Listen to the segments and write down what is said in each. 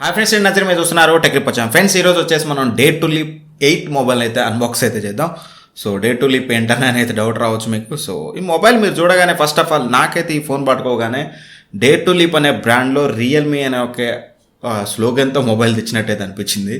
Hi friends, నేను నజర్ మీరు చూస్తున్నారు టెక్రిప్ వచ్చాం. ఫ్రెండ్స్, ఈరోజు వచ్చేసి మనం డే టు లీప్ 8 మొబైల్ అయితే అన్బాక్స్ అయితే చేద్దాం. సో డే టు లీప్ ఏంటని అయితే డౌట్ రావచ్చు మీకు. సో ఈ మొబైల్ మీరు చూడగానే ఫస్ట్ ఆఫ్ ఆల్ నాకైతే ఈ ఫోన్ పట్టుకోగానే డే టు లీప్ అనే బ్రాండ్లో రియల్మీ అనే ఒక స్లోగన్తో మొబైల్ తెచ్చినట్టయితే అనిపించింది.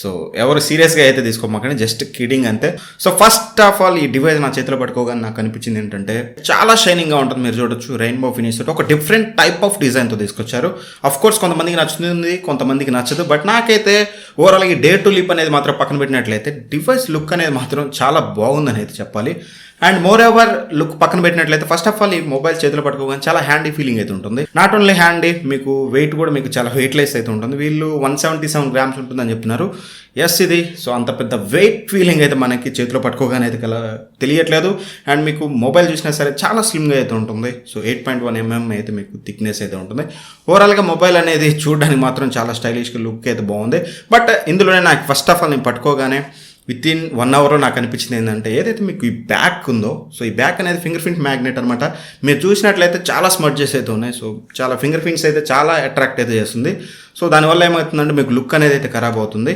సో ఎవరు సీరియస్గా అయితే తీసుకోమాకండి, జస్ట్ కిడింగ్ అంతే. సో ఫస్ట్ ఆఫ్ ఆల్ ఈ డివైస్ నా చేతిలో పట్టుకోగానే నాకు అనిపించింది ఏంటంటే చాలా షైనింగ్గా ఉంటుంది. మీరు చూడొచ్చు రెయిన్బో ఫినిష్ తోటి ఒక డిఫరెంట్ టైప్ ఆఫ్ డిజైన్తో తీసుకొచ్చారు. అఫ్ కోర్స్ కొంతమందికి నచ్చుతుంది, కొంతమందికి నచ్చదు. బట్ నాకైతే ఓవరాల్ ఈ డే టు లీప్ అనేది మాత్రం పక్కన పెట్టినట్లయితే డివైస్ లుక్ అనేది మాత్రం చాలా బాగుందని అయితే చెప్పాలి. అండ్ మోర్ ఓవర్ లుక్ పక్కన పెట్టినట్లయితే ఫస్ట్ ఆఫ్ ఆల్ ఈ మొబైల్ చేతిలో పట్టుకోగానే చాలా హ్యాండీ ఫీలింగ్ అయితే ఉంటుంది. నాట్ ఓన్లీ హ్యాండీ, మీకు వెయిట్ కూడా మీకు చాలా వెయిట్లెస్ అయితే ఉంటుంది. వీళ్ళు 177 గ్రామ్స్ ఉంటుందని చెప్తున్నారు. ఎస్ ఇది సో అంత పెద్ద వెయిట్ ఫీలింగ్ అయితే మనకి చేతిలో పట్టుకోగానే అయితే తెలియట్లేదు. అండ్ మీకు మొబైల్ చూసినా సరే చాలా స్లిమ్గా అయితే ఉంటుంది. సో 8.1 mm అయితే మీకు థిక్నెస్ అయితే ఉంటుంది. ఓవరాల్గా మొబైల్ అనేది చూడడానికి మాత్రం చాలా స్టైలిష్గా లుక్ అయితే బాగుంది. బట్ ఇందులోనే నాకు ఫస్ట్ ఆఫ్ ఆల్ నేను పట్టుకోగానే విత్ ఇన్ 1 అవర్ నాకు అనిపించింది ఏంటంటే ఏదైతే మీకు ఈ బ్యాక్ ఉందో, సో ఈ బ్యాక్ అనేది ఫింగర్ ప్రింట్ మ్యాగ్నెట్ అనమాట. మీరు చూసినట్లయితే చాలా స్మడ్జెస్ అయితే ఉన్నాయి. సో చాలా ఫింగర్ ప్రింట్స్ అయితే చాలా అట్రాక్ట్ అయితే చేస్తుంది. సో దానివల్ల ఏమవుతుందంటే మీకు లుక్ అనేది అయితే ఖరాబ్ అవుతుంది.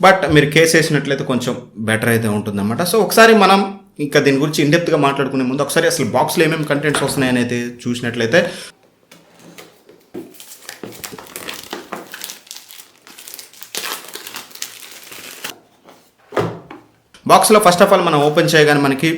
బట్ మీరు కేస్ వేసినట్లయితే కొంచెం బెటర్ అయితే ఉంటుంది అనమాట. సో ఒకసారి మనం ఇంకా దీని గురించి ఇండెప్త్గా మాట్లాడుకునే ముందు ఒకసారి అసలు బాక్స్లో ఏమేమి కంటెంట్స్ వస్తున్నాయని అయితే చూసినట్లయితే బాక్స్లో ఫస్ట్ ఆఫ్ ఆల్ మనం ఓపెన్ చేయగానే మనకి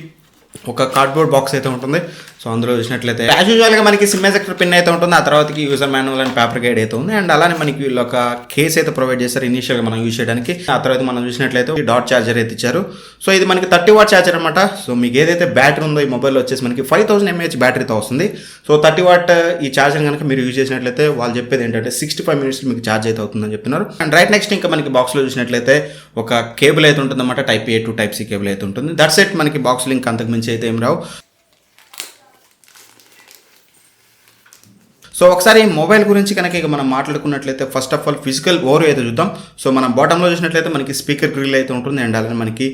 ఒక కార్డ్బోర్డ్ బాక్స్ అయితే ఉంటుంది. సో అందులో చూసినట్లయితే యాజ్ యూజువల్గా మనకి సిమ్ ఎజెక్టర్ పిన్ అయితే ఉంటుంది. ఆ తర్వాతకి user manual and paper guide అయితే ఉంది. అండ్ అలానే మనకి వీళ్ళు ఒక కేస్ అయితే ప్రొవైడ్ చేస్తారు ఇనిషియల్గా మనం యూజ్ చేయడానికి. ఆ తర్వాత మనం చూసినట్లయితే డాట్ ఛార్జర్ అయితే ఇచ్చారు. సో ఇది మనకి 30 వాట్ ఛార్జర్ అనమాట. సో మీకు ఏదైతే బ్యాటరీ ఉందో ఈ మొబైల్ వచ్చేసి మనకి 5000 mAh బ్యాటరీతో వస్తుంది. సో 30 వాట్ ఈ ఛార్జర్ కనుక మీరు యూజ్ చేసినట్లయితే వాళ్ళు చెప్పేది ఏంటంటే 65 minutes మీకు ఛార్జ్ అయితే అవుతుందని చెప్తున్నారు. అండ్ రైట్ నెక్స్ట్ ఇంకా మనకి బాక్స్లో చూసినట్లయితే ఒక కేబుల్ అయితే ఉంటుంది అనమాట. Type A to type C cable అయితే ఉంటుంది. దట్స్ ఇట్, మనకి బాక్స్ లింక్ అంతకు మించి అయితే ఏం రావు. సో ఒకసారి మొబైల్ గురించి కనుక ఇక మనం మాట్లాడుకున్నట్లయితే first of all physical over అయితే చూద్దాం. సో మనం బాటంలో చూసినట్లయితే మనకి స్పీకర్ గ్రిల్ అయితే ఉంటుంది. అండ్ అలానే మనకి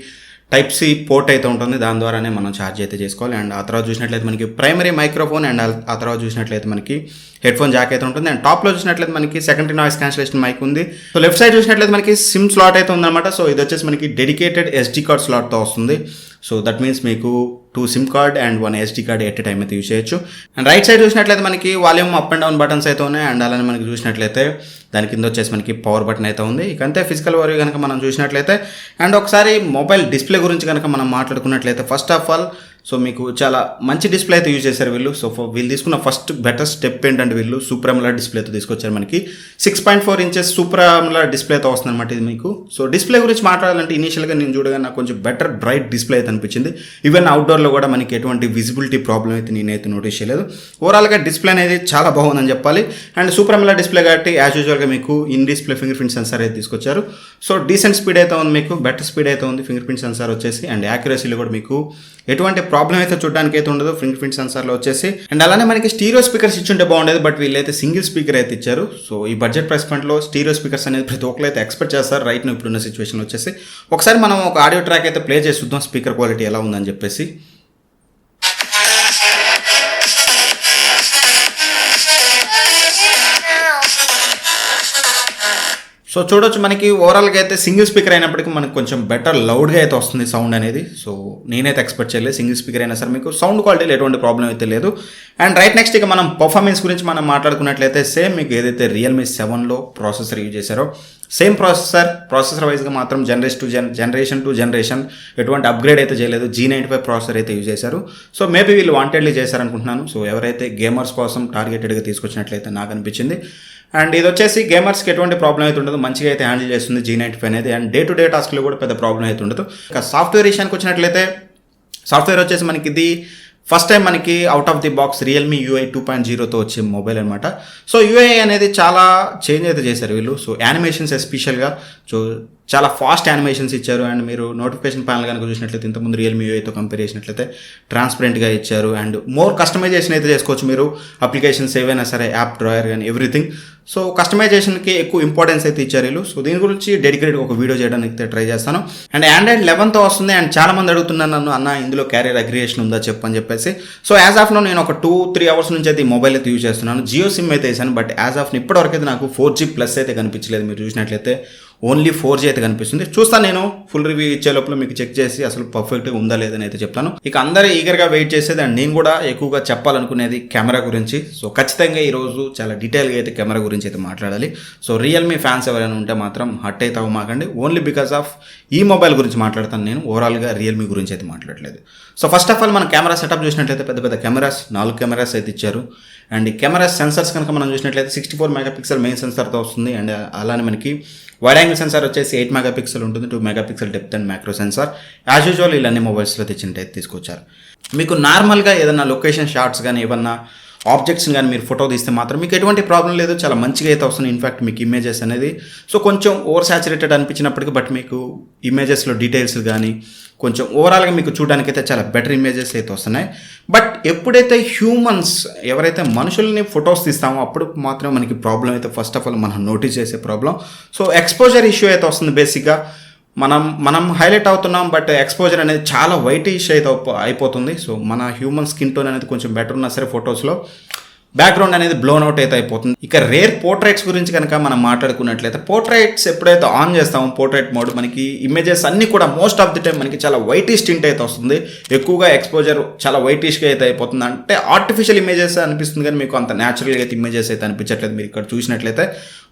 టైప్ C పోర్ట్ అయితే ఉంటుంది. దాని ద్వారానే మనం ఛార్జ్ అయితే చేసుకోవాలి. అండ్ ఆ తర్వాత చూసినట్లయితే మనకి ప్రైమరీ మైక్రోఫోన్ అండ్ ఆ తర్వాత చూసినట్లయితే మనకి హెడ్ ఫోన్ జాక్ అయితే ఉంటుంది. అండ్ టాప్లో చూసినట్లయితే మనకి సెకండరీ నాయిస్ క్యాన్సిలేషన్ మైక్ ఉంది. సో లెఫ్ట్ సైడ్ చూసినట్లయితే మనకి సిమ్ స్లాట్ అయితే ఉందన్నమాట. సో ఇది వచ్చేసి మనకి డెడికేటెడ్ SD కార్డ్ స్లాట్తో వస్తుంది. సో దట్ మీన్స్ మీకు 2 SIM card and 1 SD card at time అయితే యూజ్ చేయొచ్చు. అండ్ రైట్ సైడ్ చూసినట్లయితే మనకి volume up and down buttons అయితే ఉన్నాయి. అండ్ అలానే మనకి చూసినట్లయితే దాని కింద వచ్చేసి మనకి పవర్ బటన్ అయితే ఉంది. ఇకంతే ఫిజికల్ ఓవర్ కనుక మనం చూసినట్లయితే. అండ్ ఒకసారి మొబైల్ డిస్ప్లే గురించి కనుక మనం మాట్లాడుకున్నట్లయితే ఫస్ట్ ఆఫ్ ఆల్ సో మీకు చాలా మంచి డిస్ప్లే అయితే యూజ్ చేశారు వీళ్ళు. సో వీళ్ళు తీసుకున్న ఫస్ట్ బెటర్ స్టెప్ ఏంటంటే వీళ్ళు సూపర్ AMOLED డిస్ప్లేతో తీసుకొచ్చారు. మనకి 6.4 inches సూపర్ AMOLED డిస్ప్లేతో వస్తుంది అనమాట ఇది మీకు. సో డిస్ప్లే గురించి మాట్లాడాలంటే ఇనీషియల్గా నేను చూడగా నాకు కొంచెం బెటర్ బ్రైట్ డిస్ప్లే అయితే అనిపించింది. ఈవెన్ అవుట్డోర్లో కూడా మనకి ఎటువంటి విజిబిలిటీ ప్రాబ్లం అయితే నేనైతే నోటీస్ చేయలేదు. ఓవరాల్గా డిస్ప్లే అనేది చాలా బాగుందని చెప్పాలి. అండ్ సూపర్ AMOLED డిస్ప్లే కాబట్టి యాజ్ యూజువల్గా మీకు in display finger print censor అయితే తీసుకొచ్చారు. సో డీసెంట్ స్పీడ్ అయితే ఉంది, మీకు బెటర్ స్పీడ్ అయితే ఉంది ఫింగర్ ప్రింట్ సెన్సార్ వచ్చేసి. అండ్ యాక్యురసీలో కూడా మీకు ఎటువంటి ప్రాబ్లం అయితే చూడడానికి అయితే ఉండదు ఫింగర్ ప్రింట్ సెన్సార్లో వచ్చేసి. అండ్ అలానే మనకి స్టీరియో స్పీకర్స్ ఇచ్చుంటే బాగుండేది, బట్ వీళ్ళైతే సింగిల్ స్పీకర్ అయితే ఇచ్చారు. సో ఈ బడ్జెట్ ప్రైస్ పాయింట్లో స్టీరియో స్పీకర్స్ అనేది ప్రతి ఒక్కరు అయితే ఎక్స్పెక్ట్ చేస్తారు రైట్ ఇప్పుడున్న సిచ్యువేషన్ వచ్చేసి. ఒకసారి మనం ఒక ఆడియో ట్రాక్ అయితే ప్లే చేసి చూద్దాం స్పీకర్ క్వాలిటీ ఎలా ఉందని చెప్పేసి. సో చూడొచ్చు మనకి ఓవరాల్గా అయితే సింగిల్ స్పీకర్ అయినప్పటికీ మనకు కొంచెం బెటర్ లౌడ్గా అయితే వస్తుంది సౌండ్ అనేది. సో నేనైతే ఎక్స్పెక్ట్ చేయలేదు సింగిల్ స్పీకర్ అయినా సరే మీకు సౌండ్ క్వాలిటీలో ఎటువంటి ప్రాబ్లం అయితే లేదు. అండ్ రైట్ నెక్స్ట్ ఇక మనం పర్ఫార్మెన్స్ గురించి మనం మాట్లాడుకున్నట్లయితే సేమ్ మీకు ఏదైతే Realme 7లో ప్రాసెసర్ యూజ్ చేశారో సేమ్ ప్రాసెసర్ వైజ్గా మాత్రం జనరేషన్ టు జనరేషన్ ఎటువంటి అప్గ్రేడ్ అయితే చేయలేదు. G95 ప్రాసెసర్ అయితే యూజ్ చేశారు. సో మేబీ వీళ్ళు వాంటెడ్లీ చేశారనుకుంటున్నాను. సో ఎవరైతే గేమర్స్ కోసం టార్గెటెడ్గా తీసుకొచ్చినట్లయితే నాకు అనిపించింది. అండ్ ఇది వచ్చేసి గేమర్స్కి ఎటువంటి ప్రాబ్లం అయితే ఉండదు, మంచిగా అయితే హ్యాండిల్ చేస్తుంది G95 అనేది. అండ్ డే టు డే టాస్క్లో కూడా పెద్ద ప్రాబ్లం అయితే ఉండదు. ఇక సాఫ్ట్వేర్ విషయానికి వచ్చినట్లయితే సాఫ్ట్వేర్ వచ్చేసి మనకి ఇది ఫస్ట్ టైం మనకి out of the box Realme UI 2.0తో వచ్చే మొబైల్ అనమాట. సో UI అనేది చాలా చేంజ్ అయితే చేశారు వీళ్ళు. సో యానిమేషన్స్ ఎస్పెషల్గా సో చాలా ఫాస్ట్ యానిమేషన్స్ ఇచ్చారు. అండ్ మీరు నోటిఫికేషన్ ప్యానల్ కనుక చూసినట్లయితే ఇంతకుముందు Realme UIతో కంపేర్ చేసినట్లయితే ట్రాన్స్పరెంట్గా ఇచ్చారు. అండ్ మోర్ కస్టమైజేషన్ అయితే చేసుకోవచ్చు మీరు అప్లికేషన్స్ ఏవైనా సరే, యాప్ డ్రాయర్ కానీ ఎవ్రీథింగ్. సో కస్టమైజేషన్కి ఎక్కువ ఇంపార్టెన్స్ అయితే ఇచ్చారు వీళ్ళు. సో దీని గురించి డెడికేటెడ్ ఒక వీడియో చేయడానికి అయితే ట్రై చేస్తాను. అండ్ ఆండ్రాయిడ్ 11తో వస్తుంది. అండ్ చాలా మంది అడుగుతున్నారు నన్ను, అన్న ఇందులో క్యారియర్ అగ్రిగేషన్ ఉందా చెప్పని చెప్పేసి. సో యాజ్ ఆఫ్ నో నేను ఒక 2-3 అవర్స్ నుంచి అయితే ఈ మొబైల్ అయితే యూజ్ చేస్తున్నాను. జియో సిమ్ అయితే వేసాను, బట్ యాజ్ ఆఫ్ ఇప్పటివరకు అయితే నాకు 4G ప్లస్ అయితే కనిపించలేదు. మీరు చూసినట్లయితే ఓన్లీ 4G అయితే కనిపిస్తుంది. చూస్తాను నేను ఫుల్ రివ్యూ ఇచ్చే లోపల మీకు చెక్ చేసి అసలు పర్ఫెక్ట్గా ఉందా లేదని అయితే చెప్తాను. ఇక అందరూ ఈగర్గా వెయిట్ చేసేది అండ్ నేను కూడా ఎక్కువగా చెప్పాలనుకునేది కెమెరా గురించి. సో ఖచ్చితంగా ఈరోజు చాలా డీటెయిల్గా అయితే కెమెరా గురించి అయితే మాట్లాడాలి. సో రియల్మీ ఫ్యాన్స్ ఎవరైనా ఉంటే మాత్రం హట్ అయితే అవ్వమాకండి. ఓన్లీ బికాస్ ఆఫ్ ఈ మొబైల్ గురించి మాట్లాడతాను నేను, ఓవరాల్గా రియల్మీ గురించి అయితే మాట్లాడలేదు. సో ఫస్ట్ ఆఫ్ ఆల్ మన కెమెరా సెటప్ చూసినట్లయితే పెద్ద పెద్ద కెమెరాస్ 4 కెమెరాస్ అయితే ఇచ్చారు. అండ్ ఈ కెమెరా సెన్సర్స్ కనుక మనం చూసినట్లయితే 64 మెగాపిక్సెల్ మెయిన్ సెన్సర్తో వస్తుంది. అండ్ అలానే మనకి వైడ్ యాంగిల్ సెన్సార్ వచ్చేసి 8 మెగాపిక్సెల్ ఉంటుంది, 2 megapixel depth and macro censor. As usual వీళ్ళు అన్ని మొబైల్స్లో తెచ్చినట్టు తీసుకొచ్చారు. మీకు నార్మల్గా ఏదైనా లొకేషన్ షాట్స్ కానీ ఏమన్నా ఆబ్జెక్ట్స్ కానీ మీరు ఫోటో తీస్తే మాత్రం మీకు ఎటువంటి ప్రాబ్లం లేదు, చాలా మంచిగా అయితే వస్తుంది. ఇన్ఫ్యాక్ట్ మీకు ఇమేజెస్ అనేది సో కొంచెం ఓవర్ సాచురేటెడ్ అనిపించినప్పటికీ బట్ మీకు ఇమేజెస్లో డీటెయిల్స్ కానీ కొంచెం ఓవరాల్గా మీకు చూడడానికి అయితే చాలా బెటర్ ఇమేజెస్ అయితే వస్తున్నాయి. బట్ ఎప్పుడైతే హ్యూమన్స్ ఎవరైతే మనుషుల్ని ఫొటోస్ తీస్తామో అప్పుడు మాత్రం మనకి ప్రాబ్లం అయితే ఫస్ట్ ఆఫ్ ఆల్ మనం నోటీస్ చేసే ప్రాబ్లం. సో ఎక్స్పోజర్ ఇష్యూ అయితే వస్తుంది. బేసిక్గా మనం హైలైట్ అవుతున్నాం, బట్ ఎక్స్పోజర్ అనేది చాలా వైటిష్ అయితే అయిపోతుంది. సో మన హ్యూమన్ స్కిన్ టోన్ అనేది కొంచెం బెటర్ ఉన్నా సరే ఫొటోస్లో బ్యాక్గ్రౌండ్ అనేది బ్లోన్ అవుట్ అయితే అయిపోతుంది. ఇక రేర్ పోర్ట్రైట్స్ గురించి కనుక మనం మాట్లాడుకున్నట్లయితే పోర్ట్రైట్స్ ఎప్పుడైతే ఆన్ చేస్తామో పోర్ట్రైట్ మోడ్ మనకి ఇమేజెస్ అన్నీ కూడా మోస్ట్ ఆఫ్ ది టైం మనకి చాలా వైటిష్ టింట్ అయితే వస్తుంది. ఎక్కువగా ఎక్స్పోజర్ చాలా వైటిష్గా అయితే అయిపోతుంది. అంటే ఆర్టిఫిషియల్ ఇమేజెస్ అనిపిస్తుంది కానీ మీకు అంత న్యాచురల్గా అయితే ఇమేజెస్ అయితే అనిపించట్లేదు. మీరు ఇక్కడ చూసినట్లయితే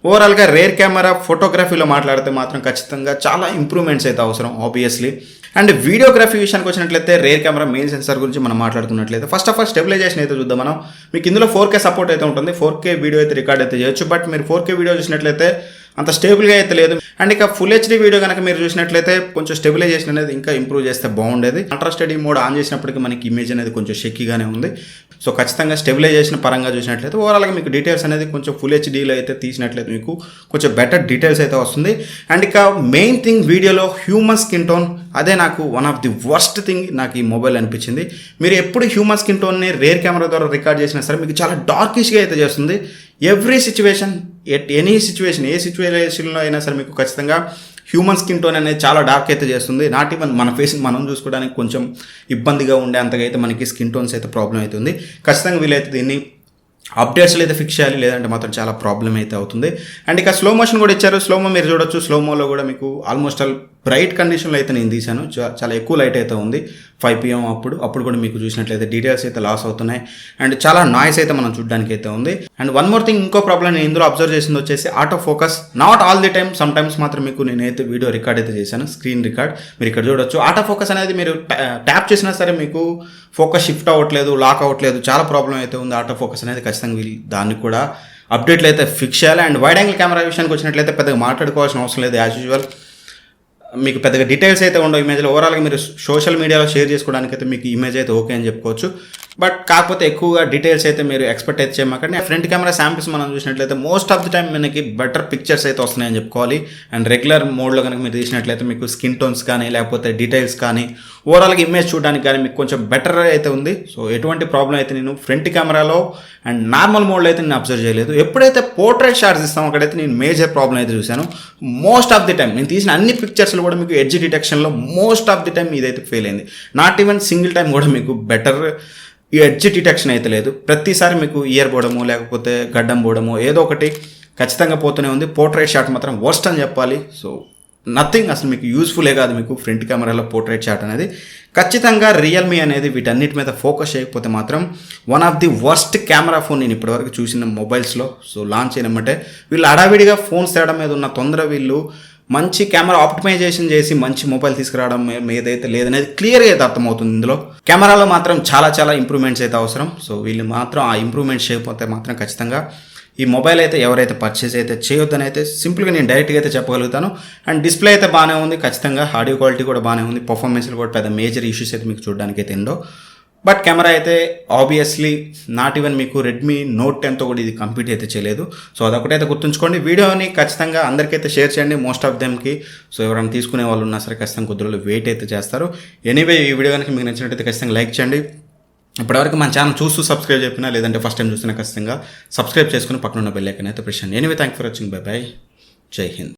ఓవరాల్గా రేర్ కెమెరా ఫోటోగ్రఫీలో మాట్లాడితే మాత్రం ఖచ్చితంగా చాలా ఇంప్రూవ్మెంట్స్ అయితే అవసరం ఆబ్వియస్లీ. అండ్ వీడియోగ్రఫీ విషయానికి వచ్చినట్లయితే రేర్ కెమెరా మెయిన్ సెన్సార్ గురించి మనం మాట్లాడుకున్నట్లయితే ఫస్ట్ ఆఫ్ ఆల్ స్టెబిలైజేషన్ అయితే చూద్దాం మనం. మీకు ఇందులో 4K సపోర్ట్ అయితే ఉంటుంది, 4K వీడియో అయితే రికార్డ్ అయితే చేయొచ్చు. బట్ మీరు 4K వీడియో చూసినట్లయితే అంత స్టేబుల్గా అయితే లేదు. అండ్ ఇక ఫుల్ హెచ్డీ వీడియో కనుక మీరు చూసినట్లయితే కొంచెం స్టెబిలైజేషన్ అనేది ఇంకా ఇంప్రూవ్ చేస్తే బాగుండేది. కాంట్రాస్టెడ్ మోడ్ ఆన్ చేసినప్పటికీ మనకి ఇమేజ్ అనేది కొంచెం షెక్కీగానే ఉంది. సో ఖచ్చితంగా స్టెబిలైజేషన్ పరంగా చూసినట్లయితే ఓవరాల్గా మీకు డీటెయిల్స్ అనేది కొంచెం ఫుల్ హెచ్డీలో అయితే తీసినట్లయితే మీకు కొంచెం బెటర్ డీటెయిల్స్ అయితే వస్తుంది. అండ్ ఇక మెయిన్ థింగ్ వీడియోలో హ్యూమన్ స్కిన్ టోన్, అదే నాకు one of the worst thing నాకు ఈ మొబైల్ అనిపించింది. మీరు ఎప్పుడు హ్యూమన్ స్కిన్ టోన్ని రేర్ కెమెరా ద్వారా రికార్డ్ చేసినా సరే మీకు చాలా డార్కిష్గా అయితే చేస్తుంది. Every situation at any situation ఏ సిచ్యువేషన్లో అయినా సరే మీకు ఖచ్చితంగా హ్యూమన్ స్కిన్ టోన్ అనేది చాలా డార్క్ అయితే చేస్తుంది. నాట్ ఈవెన్ మన ఫేస్ని మనం చూసుకోవడానికి కొంచెం ఇబ్బందిగా ఉండే అంతగా అయితే మనకి స్కిన్ టోన్స్ అయితే ప్రాబ్లం అవుతుంది. ఖచ్చితంగా వీలైతే దీన్ని అప్డేట్స్లో అయితే ఫిక్స్ చేయాలి, లేదంటే మాత్రం చాలా ప్రాబ్లం అయితే అవుతుంది. అండ్ ఇక స్లో మోషన్ కూడా ఇచ్చారు. స్లోమో మీరు చూడొచ్చు, స్లోమోలో కూడా మీకు ఆల్మోస్ట్ ఆల్ బ్రైట్ కండిషన్లో అయితే నేను తీశాను. చాలా ఎక్కువ లైట్ అయితే ఉంది 5 PM అప్పుడు కూడా మీకు చూసినట్లయితే డీటెయిల్స్ అయితే లాస్ అవుతున్నాయి. అండ్ చాలా నాయిస్ అయితే మనం చూడడానికి అయితే ఉంది. అండ్ వన్ మోర్ థింగ్, ఇంకో ప్రాబ్లం నేను ఇందులో అబ్జర్వ్ చేసింది వచ్చేసి auto focus. Not all the time, some times మాత్రం మీకు నేనైతే వీడియో రికార్డ్ అయితే చేశాను, స్క్రీన్ రికార్డ్. మీరు ఇక్కడ చూడొచ్చు ఆటో ఫోకస్ అనేది మీరు ట్యాప్ చేసినా సరే మీకు ఫోకస్ షిఫ్ట్ అవ్వట్లేదు, లాక్ అవ్వట్లేదు, చాలా ప్రాబ్లం అయితే ఉంది ఆటో ఫోకస్ అనేది. ఖచ్చితంగా వీళ్ళు దాన్ని కూడా అప్డేట్లు అయితే ఫిక్స్ చేయాలి. అండ్ వైడ్ యాంగిల్ కెమెరా విషయానికి వచ్చినట్లయితే పెద్దగా మాట్లాడుకోవాల్సిన అవసరం లేదు. యాజ్ యూజువల్ మీకు పెద్దగా డీటెయిల్స్ అయితే ఉండవు ఇమేజ్లో. ఓవరాల్గా మీరు సోషల్ మీడియాలో షేర్ చేసుకోవడానికి అయితే మీకు ఇమేజ్ అయితే ఓకే అని చెప్పుకోవచ్చు. బట్ కాకపోతే ఎక్కువగా డీటెయిల్స్ అయితే మీరు ఎక్స్పెక్ట్ అయితే చేయమాకండి. ఫ్రంట్ కెమెరా శాంపిల్స్ మనం చూసినట్లయితే మోస్ట్ ఆఫ్ ది టైం మనకి బెటర్ పిక్చర్స్ అయితే వస్తున్నాయని చెప్పుకోవాలి. అండ్ రెగ్యులర్ మోడ్లో కనుక మీరు తీసినట్లయితే మీకు స్కిన్ టోన్స్ కానీ లేకపోతే డీటెయిల్స్ కానీ ఓవరాల్గా ఇమేజ్ చూడడానికి కానీ మీకు కొంచెం బెటర్ అయితే ఉంది. సో ఎటువంటి ప్రాబ్లం అయితే నేను ఫ్రంట్ కెమెరాలో అండ్ నార్మల్ మోడ్లో అయితే నేను అబ్జర్వ్ చేయలేదు. ఎప్పుడైతే పోర్ట్రైట్ షాట్స్ ఇస్తామో అక్కడైతే నేను మేజర్ ప్రాబ్లం అయితే చూశాను. మోస్ట్ ఆఫ్ ది టైం నేను తీసిన అన్ని పిక్చర్స్లో కూడా మీకు ఎడ్జ్ డిటెక్షన్లో మోస్ట్ ఆఫ్ ది టైం ఇదైతే ఫెయిల్ అయింది. నాట్ ఈవెన్ సింగిల్ టైం కూడా మీకు బెటర్ ఈ ఎడ్జ్ డిటెక్షన్ అయితే లేదు. ప్రతిసారి మీకు ఇయర్ పోవడము లేకపోతే గడ్డం పోవడము ఏదో ఒకటి ఖచ్చితంగా పోతూనే ఉంది. పోర్ట్రైట్ షాట్ మాత్రం వర్స్ట్ అని చెప్పాలి. సో నథింగ్, అసలు మీకు యూస్ఫుల్లే కాదు మీకు ఫ్రంట్ కెమెరాలో పోర్ట్రైట్ షాట్ అనేది. ఖచ్చితంగా రియల్మీ అనేది వీటన్నిటి మీద ఫోకస్ చేయకపోతే మాత్రం one of the worst camera phone నేను ఇప్పటివరకు చూసిన మొబైల్స్లో. సో లాంచ్ అయినమంటే వీళ్ళు హడావిడిగా ఫోన్స్ తేవడం మీద ఉన్న తొందర వీళ్ళు మంచి కెమెరా ఆప్టిమైజేషన్ చేసి మంచి మొబైల్ తీసుకురావడం ఏదైతే లేదనేది క్లియర్గా అయితే అర్థమవుతుంది. ఇందులో కెమెరాలో మాత్రం చాలా ఇంప్రూవ్మెంట్స్ అయితే అవసరం. సో వీళ్ళు మాత్రం ఆ ఇంప్రూవ్మెంట్స్ చేయకపోతే మాత్రం ఖచ్చితంగా ఈ మొబైల్ అయితే ఎవరైతే పర్చేస్ అయితే చేయొద్దని అయితే సింపుల్గా నేను డైరెక్ట్గా అయితే చెప్పగలుగుతాను. అండ్ డిస్ప్లే అయితే బాగానే ఉంది, ఖచ్చితంగా ఆడియో క్వాలిటీ కూడా బాగానే ఉంది, పర్ఫార్మెన్స్లో కూడా పెద్ద మేజర్ ఇష్యూస్ అయితే మీకు చూడడానికి అయితే ఉండవు. బట్ కెమెరా అయితే ఆబ్వియస్లీ నాట్ ఈవెన్ మీకు రెడ్మీ నోట్ 10తో కూడా ఇది కంప్లీట్ అయితే చేయలేదు. సో అదొకటైతే గుర్తుంచుకోండి. వీడియోని ఖచ్చితంగా అందరికైతే షేర్ చేయండి మోస్ట్ ఆఫ్ దెమ్కి. సో ఎవరైనా తీసుకునే వాళ్ళు ఉన్నా సరే ఖచ్చితంగా కొద్ది రోజులు వెయిట్ అయితే చేస్తారు. ఎనీవే ఈ వీడియో కనుక మీకు నచ్చినట్టయితే ఖచ్చితంగా లైక్ చేయండి. ఇప్పటివరకు మన ఛానల్ చూస్తూ సబ్స్క్రైబ్ చెప్పినా లేదంటే ఫస్ట్ టైం చూసినా ఖచ్చితంగా సబ్స్క్రైబ్ చేసుకుని పక్కన ఉన్న బెల్ ఐకాన్ అయితే ప్రెస్ చేయండి. Anyway thank for watching. By by. జై హింద్.